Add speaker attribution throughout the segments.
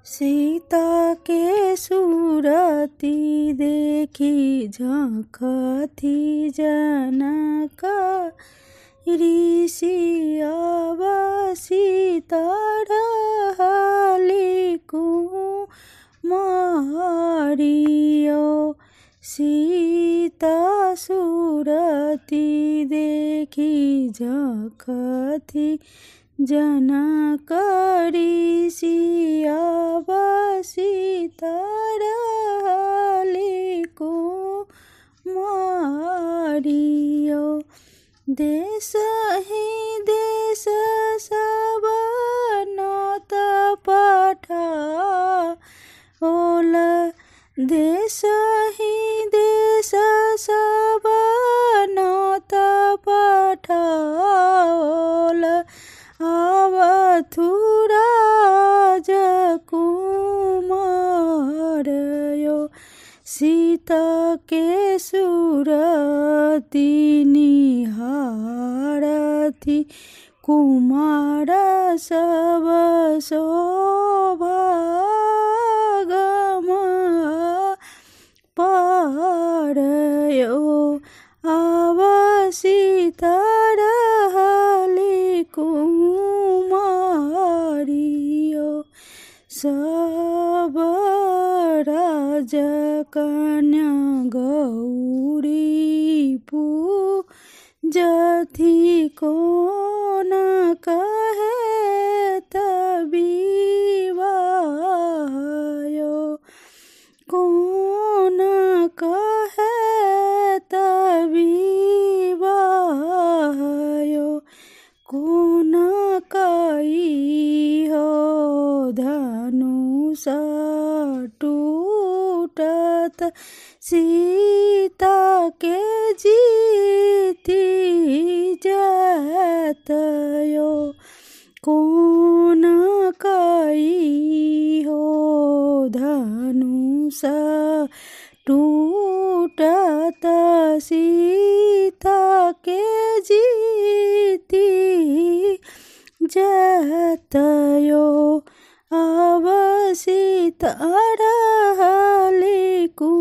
Speaker 1: सीता के सूरती देखी झांकती जनक ऋषि अब सीता रहली कुमारियो। सीता सूरती देखी झांकती जनक ऋषि अब सीता रहली कुमारियो। देश ही देश सब नौत पठाओल। देश ही देश सब नौत पठाओल। अवधूराज कुमारयो। सीता के सूरती निहारती कुमार सब शोभागम पारयो। अब सीता रहली कुमारियो। सब राज कन्या गौरी पूजती कौन कहे तविवायो। कौन कहे तविवायो। कौन कही हो धनुष टूटत सीता के जीती जतयो। कौन कही हो धनुष टूटत सीता के जीती जतयो। अब सीता रहली कुमारियो।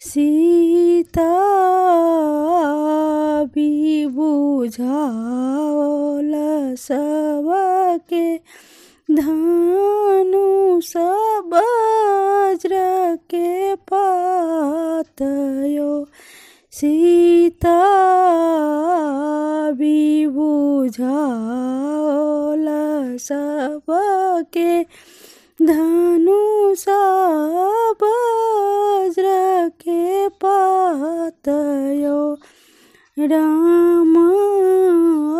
Speaker 1: सीता भी बुझाओल सबके धनुष वज्र के पातयो। सीता भी बुझाओल सबके धनुष वज्र के पातयो। राम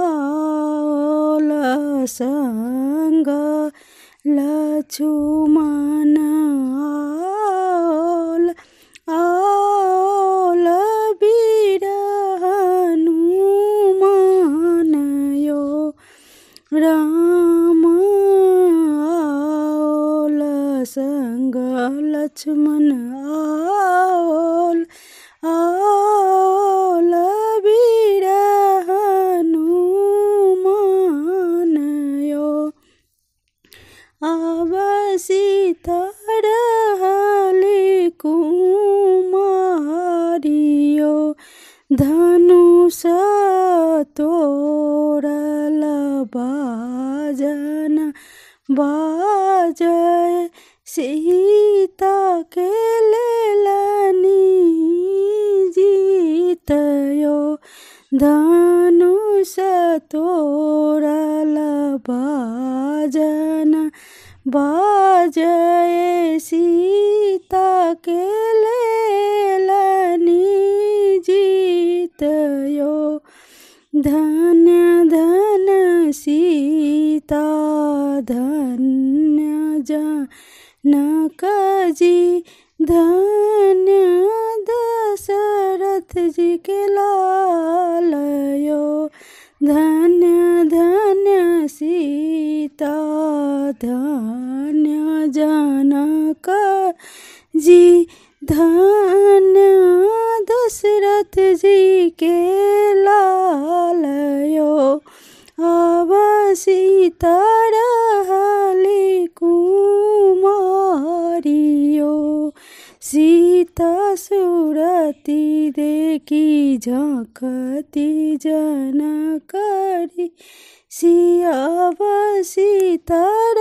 Speaker 1: आओल संग लक्ष्मण आओल वीर हनुमान यो। राम आओल संग लक्ष्मण आओल वीर हनुमान यो। अब सीता रहली कुमारियो। धनुष तोड़ल बाजन बाजय सीता के लेलनी जीतयो। धनुष तोड़ल बाजन बाजय सीता के लेलनी जीतयो। धन्य धन्य सीता धन्य जनक जी धन्य दशरथ जी के लालयो। धन्य धन्य सीता धन्य जनक जी धन्य दशरथ जी के लालयो। अब सीता रहली कुमारियो, सीता सुरती देखी झांकती जनकरी, सियावा सीता